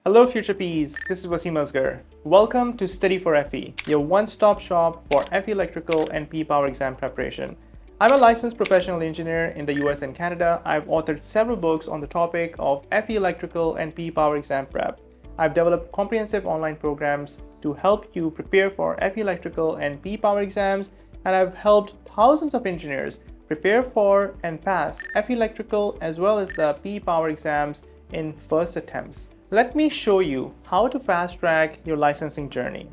Hello future Ps, this is Wasim Asgar. Welcome to Study for FE, your one-stop shop for FE electrical and P power exam preparation. I'm a licensed professional engineer in the US and Canada. I've authored several books on the topic of FE electrical and P power exam prep. I've developed comprehensive online programs to help you prepare for FE electrical and P power exams, and I've helped thousands of engineers prepare for and pass FE electrical as well as the P power exams in first attempts. Let me show you how to fast track your licensing journey.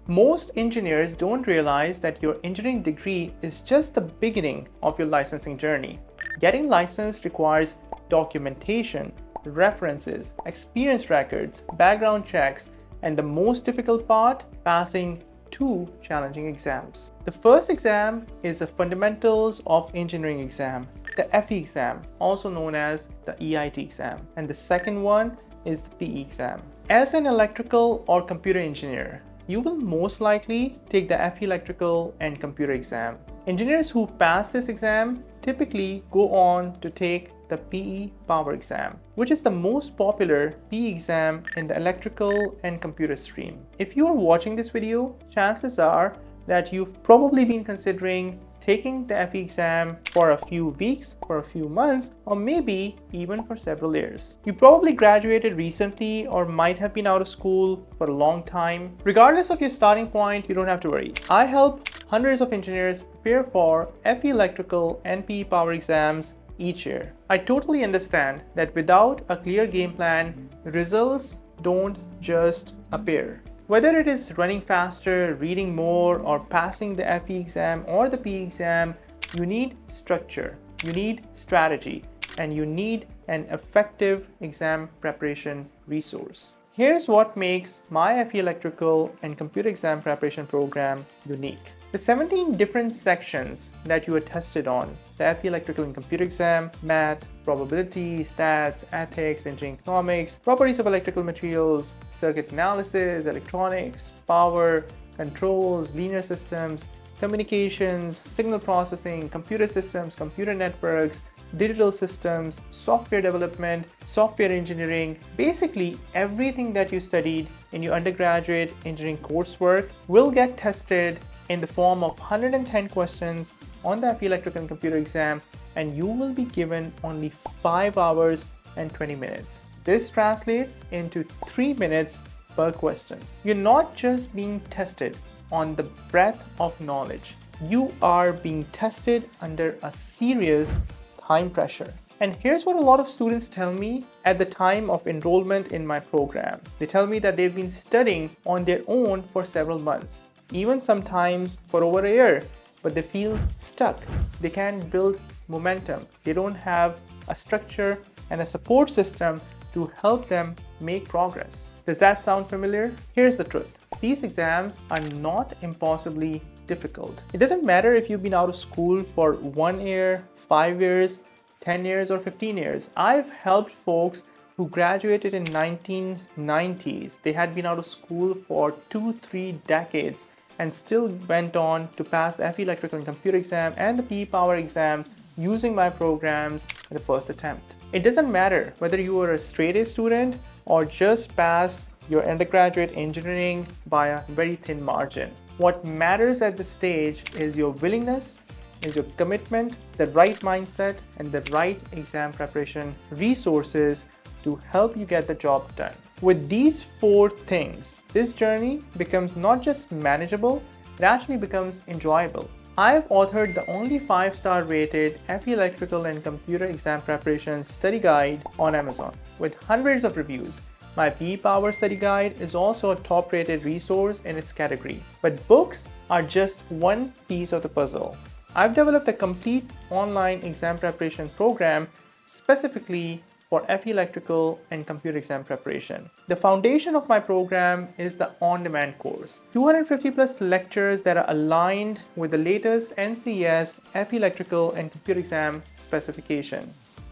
Most engineers don't realize that your engineering degree is just the beginning of your licensing journey. Getting licensed requires documentation, references, experience records, background checks, and the most difficult part, passing two challenging exams. The first exam is the Fundamentals of Engineering exam, the FE exam, also known as the EIT exam, and the second one is the PE exam. As an electrical or computer engineer, you will most likely take the FE electrical and computer exam. Engineers who pass this exam typically go on to take the PE power exam, which is the most popular PE exam in the electrical and computer stream. If you are watching this video, chances are that you've probably been considering taking the FE exam for a few weeks, for a few months, or maybe even for several years. You probably graduated recently or might have been out of school for a long time. Regardless of your starting point, you don't have to worry. I help hundreds of engineers prepare for FE electrical and PE power exams each year. I totally understand that without a clear game plan, results don't just appear. Whether it is running faster, reading more, or passing the FE exam or the PE exam, you need structure, you need strategy, and you need an effective exam preparation resource. Here's what makes my FE electrical and computer exam preparation program unique. The 17 different sections that you are tested on, the FE electrical and computer exam, math, probability, stats, ethics, engineering economics, properties of electrical materials, circuit analysis, electronics, power, controls, linear systems, communications, signal processing, computer systems, computer networks, digital systems, software development, software engineering. Basically, everything that you studied in your undergraduate engineering coursework will get tested in the form of 110 questions on the FE electrical and computer exam, and you will be given only 5 hours and 20 minutes. This translates into 3 minutes per question. You're not just being tested on the breadth of knowledge. You are being tested under a serious time pressure. And here's what a lot of students tell me at the time of enrollment in my program. They tell me that they've been studying on their own for several months, even sometimes for over a year, but they feel stuck. They can't build momentum. They don't have a structure and a support system to help them make progress. Does that sound familiar? Here's the truth. These exams are not impossibly difficult. It doesn't matter if you've been out of school for 1 year, 5 years, 10 years, or 15 years. I've helped folks who graduated in 1990s. They had been out of school for 2-3 decades and still went on to pass the FE electrical and computer exam and the PE power exams using my programs in the first attempt. It doesn't matter whether you are a straight A student or just passed your undergraduate engineering by a very thin margin. What matters at this stage is your willingness, is your commitment, the right mindset, and the right exam preparation resources to help you get the job done. With these 4 things, this journey becomes not just manageable, it actually becomes enjoyable. I've authored the only 5-star rated FE electrical and computer exam preparation study guide on Amazon with hundreds of reviews. My PE Power study guide is also a top-rated resource in its category. But books are just one piece of the puzzle. I've developed a complete online exam preparation program specifically for FE electrical and computer exam preparation. The foundation of my program is the on-demand course. 250 plus lectures that are aligned with the latest NCEES FE electrical and computer exam specification.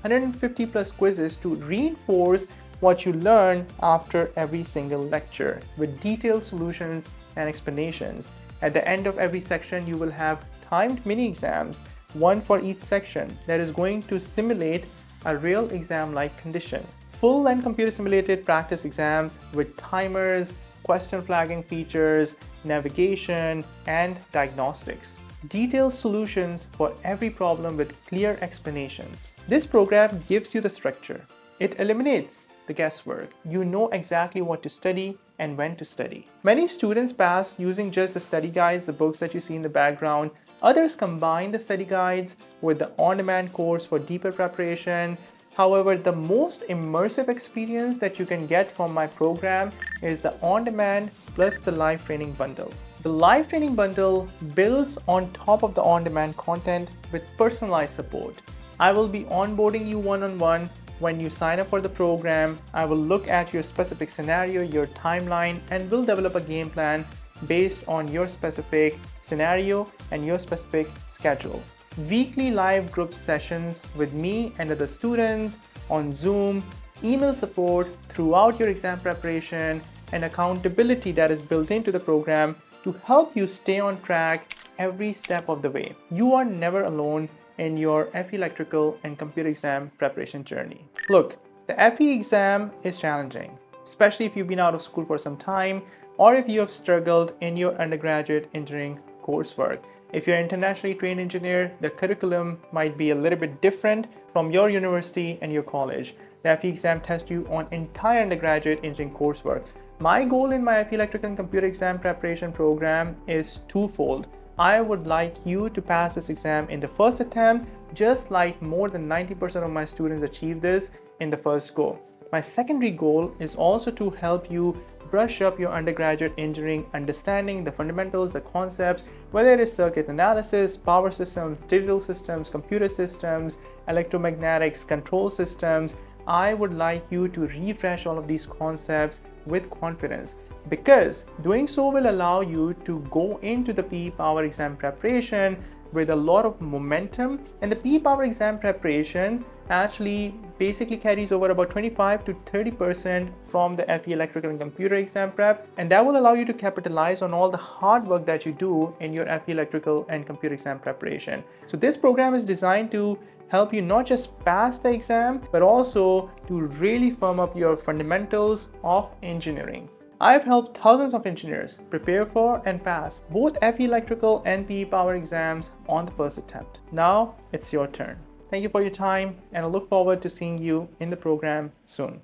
150 plus quizzes to reinforce what you learn after every single lecture with detailed solutions and explanations. At the end of every section, you will have timed mini exams, one for each section, that is going to simulate a real exam-like condition. full and computer simulated practice exams with timers, question flagging features, navigation, and diagnostics. Detailed solutions for every problem with clear explanations. This program gives you the structure. It eliminates the guesswork. You know exactly what to study and when to study. Many students pass using just the study guides, the books that you see in the background. Others combine the study guides with the on-demand course for deeper preparation. However, the most immersive experience that you can get from my program is the on-demand plus the live training bundle. The live training bundle builds on top of the on-demand content with personalized support. I will be onboarding you one-on-one. When you sign up for the program, I will look at your specific scenario, your timeline, and will develop a game plan based on your specific scenario and your specific schedule. Weekly live group sessions with me and other students on Zoom, email support throughout your exam preparation, and accountability that is built into the program to help you stay on track every step of the way. You are never alone in your FE electrical and computer exam preparation journey. Look, the FE exam is challenging, especially if you've been out of school for some time or if you have struggled in your undergraduate engineering coursework. If you're an internationally trained engineer, the curriculum might be a little bit different from your university and your college. The FE exam tests you on entire undergraduate engineering coursework. My goal in my FE electrical and computer exam preparation program is twofold. I would like you to pass this exam in the first attempt, just like more than 90% of my students achieve this in the first go. My secondary goal is also to help you brush up your undergraduate engineering understanding, the fundamentals, the concepts, whether it is circuit analysis, power systems, digital systems, computer systems, electromagnetics, control systems. I would like you to refresh all of these concepts with confidence, because doing so will allow you to go into the PE Power exam preparation with a lot of momentum. And the PE Power exam preparation actually basically carries over about 25 to 30% from the FE electrical and computer exam prep, and that will allow you to capitalize on all the hard work that you do in your FE electrical and computer exam preparation. So this program is designed to help you not just pass the exam, but also to really firm up your fundamentals of engineering. I've helped thousands of engineers prepare for and pass both FE electrical and PE Power exams on the first attempt. Now it's your turn. Thank you for your time, and I look forward to seeing you in the program soon.